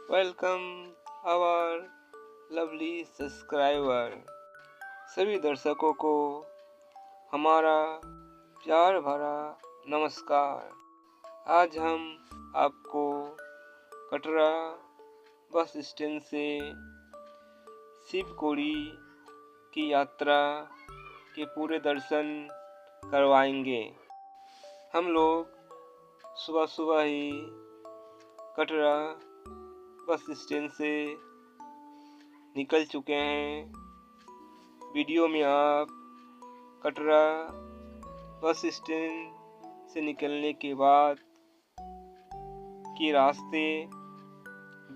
Welcome our lovely subscriber. सभी दर्शकों को हमारा प्यार भरा नमस्कार। आज हम आपको कटरा बस स्टैंड से शिवकोड़ी की यात्रा के पूरे दर्शन करवाएंगे। हम लोग सुबह सुबह ही कटरा बस स्टैंड से निकल चुके हैं। वीडियो में आप कटरा बस स्टैंड से निकलने के बाद के रास्ते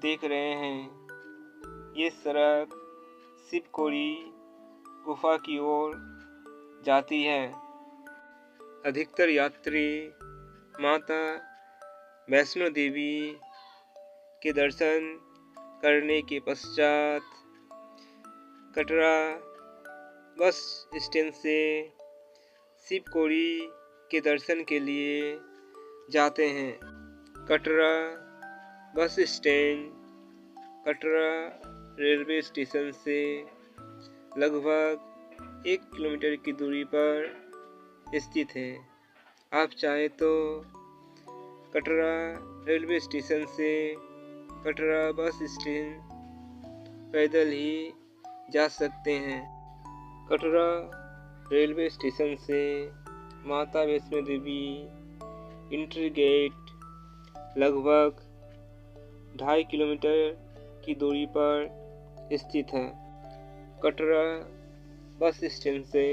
देख रहे हैं। ये सड़क शिवकोड़ी गुफा की ओर जाती है। अधिकतर यात्री माता वैष्णो देवी के दर्शन करने के पश्चात कटरा बस स्टैंड से शिवकोड़ी के दर्शन के लिए जाते हैं। Katra bus stand Katra railway station से लगभग 1 किलोमीटर की दूरी पर स्थित है। आप चाहे तो कटरा रेलवे स्टेशन से कटरा बस स्टैंड पैदल ही जा सकते हैं। कटरा रेलवे स्टेशन से माता वैष्णो देवी एंट्री गेट लगभग 2.5 किलोमीटर की दूरी पर स्थित है। कटरा बस स्टैंड से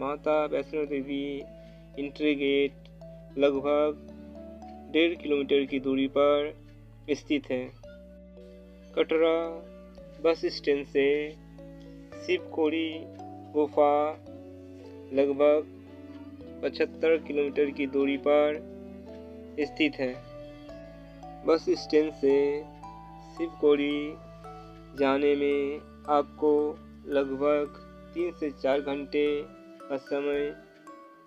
माता वैष्णो देवी एंट्री गेट लगभग 1.5 किलोमीटर की दूरी पर स्थित है। कटरा बस स्टैंड से शिवकोड़ी गुफा लगभग 75 किलोमीटर की दूरी पर स्थित है। बस स्टैंड से शिवकोड़ी जाने में आपको लगभग 3 से 4 घंटे का समय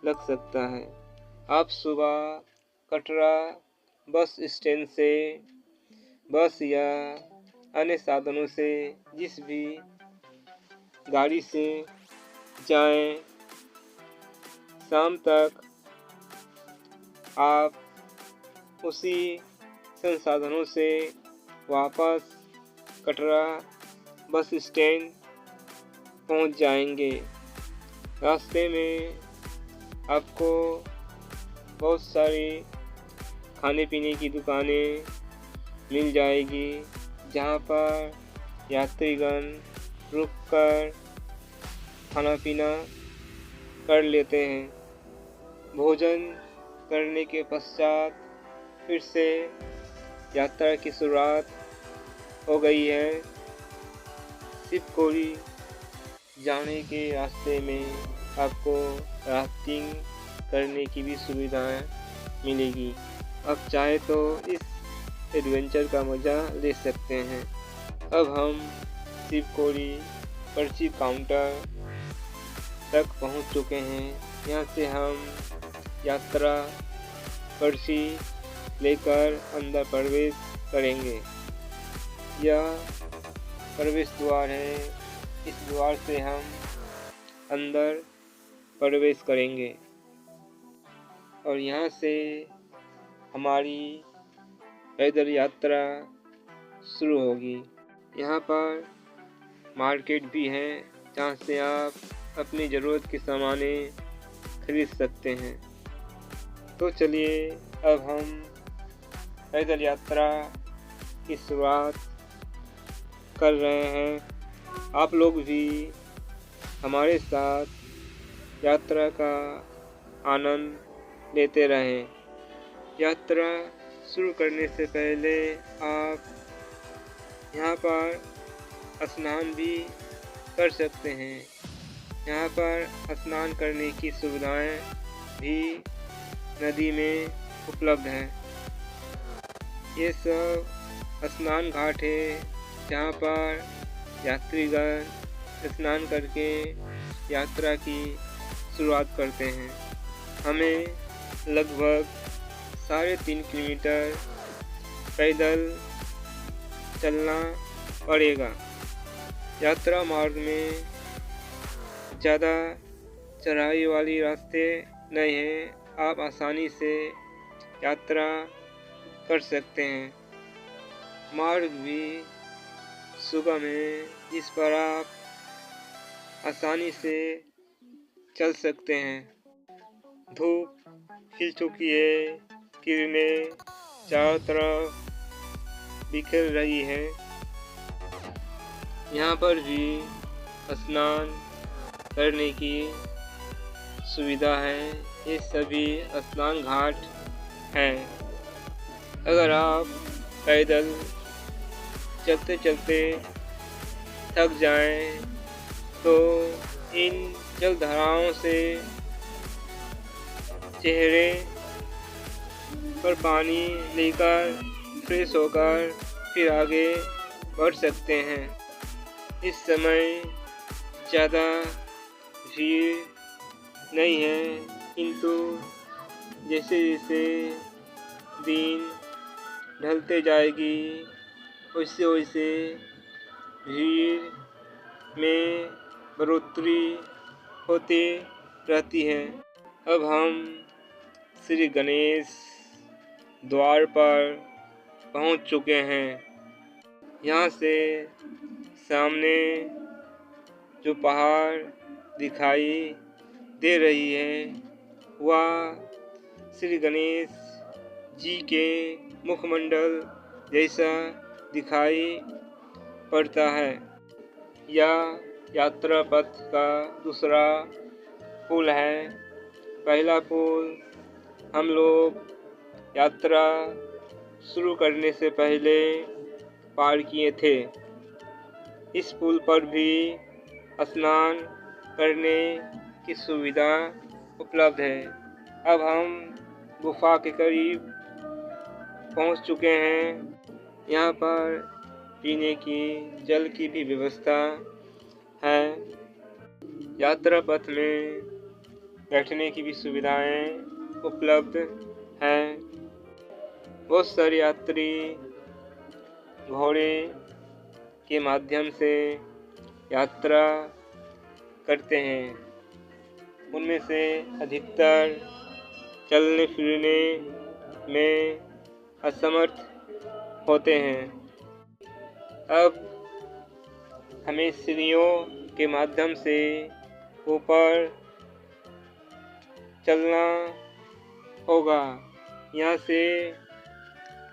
लग सकता है। आप सुबह कटरा बस स्टैंड से बस या अन्य साधनों से जिस भी गाड़ी से जाएं, शाम तक आप उसी संसाधनों से वापस कटरा बस स्टैंड पहुंच जाएंगे। रास्ते में आपको बहुत सारी खाने पीने की दुकानें मिल जाएगी, जहां पर यात्रीगण रुककर खाना पीना कर लेते हैं। भोजन करने के पश्चात फिर से यात्रा की शुरुआत हो गई है। शिवकोड़ी जाने के रास्ते में आपको राफ्टिंग करने की भी सुविधाएं मिलेगी। आप चाहे तो इस एडवेंचर का मज़ा ले सकते हैं। अब हम शिवकोड़ी पर्ची काउंटर तक पहुंच चुके हैं। यहाँ से हम यात्रा पर्ची लेकर अंदर प्रवेश करेंगे। यह प्रवेश द्वार है। इस द्वार से हम अंदर प्रवेश करेंगे और यहाँ से हमारी पैदल यात्रा शुरू होगी। यहाँ पर मार्केट भी है, जहाँ से आप अपनी ज़रूरत के सामानें खरीद सकते हैं। तो चलिए अब हम पैदल यात्रा की शुरुआत कर रहे हैं। आप लोग भी हमारे साथ यात्रा का आनंद लेते रहें। यात्रा शुरू करने से पहले आप यहाँ पर स्नान भी कर सकते हैं। यहाँ पर स्नान करने की सुविधाएं भी नदी में उपलब्ध हैं। ये सब स्नान घाट है, जहाँ पर यात्रीगण स्नान करके यात्रा की शुरुआत करते हैं। हमें लगभग 3.5 किलोमीटर पैदल चलना पड़ेगा। यात्रा मार्ग में ज़्यादा चढ़ाई वाली रास्ते नहीं हैं। आप आसानी से यात्रा कर सकते हैं। मार्ग भी सुगम है, जिस पर आप आसानी से चल सकते हैं। धूप खिल चुकी है, किरणें चारों तरफ बिखर रही हैं। यहाँ पर भी स्नान करने की सुविधा है। ये सभी स्नान घाट हैं। अगर आप पैदल चलते चलते थक जाएं, तो इन जलधाराओं से चेहरे पर पानी लेकर फ्रेश होकर फिर आगे बढ़ सकते हैं। इस समय ज़्यादा भीड़ नहीं है, किंतु जैसे जैसे दिन ढलते जाएगी वैसे वैसे भीड़ में बढ़ोतरी होती रहती है। अब हम श्री गणेश द्वार पर पहुंच चुके हैं। यहाँ से सामने जो पहाड़ दिखाई दे रही है, वह श्री गणेश जी के मुखमंडल जैसा दिखाई पड़ता है। यह यात्रा पथ का दूसरा पुल है। पहला पुल हम लोग यात्रा शुरू करने से पहले पार किए थे। इस पुल पर भी स्नान करने की सुविधा उपलब्ध है। अब हम गुफा के करीब पहुंच चुके हैं। यहाँ पर पीने की जल की भी व्यवस्था है। यात्रा पथ में बैठने की भी सुविधाएं उपलब्ध हैं। बहुत सारे यात्री घोड़े के माध्यम से यात्रा करते हैं। उनमें से अधिकतर चलने फिरने में असमर्थ होते हैं। अब हमें सीढ़ियों के माध्यम से ऊपर चलना होगा। यहाँ से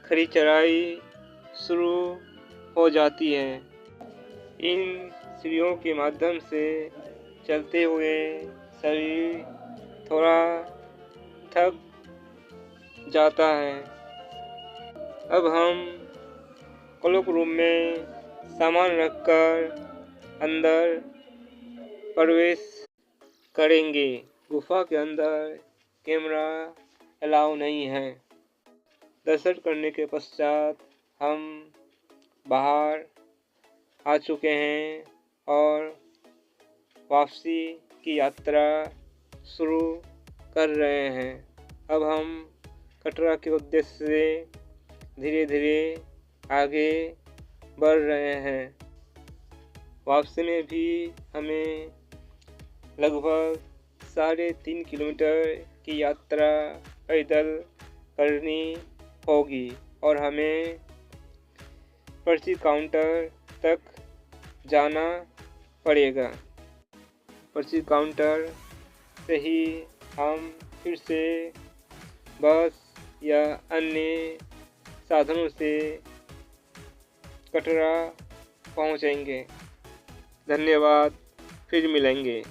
खड़ी चढ़ाई शुरू हो जाती है। इन सीढ़ियों के माध्यम से चलते हुए शरीर थोड़ा थक जाता है। अब हम क्लॉक रूम में सामान रखकर अंदर प्रवेश करेंगे। गुफा के अंदर कैमरा अलाउ नहीं है। दर्शन करने के पश्चात हम बाहर आ चुके हैं और वापसी की यात्रा शुरू कर रहे हैं। अब हम कटरा के उद्देश्य से धीरे धीरे आगे बढ़ रहे हैं। वापसी में भी हमें लगभग 3.5 किलोमीटर की यात्रा पैदल करनी होगी और हमें पर्ची काउंटर तक जाना पड़ेगा। पर्ची काउंटर से ही हम फिर से बस या अन्य साधनों से कटरा पहुंचेंगे। धन्यवाद, फिर मिलेंगे।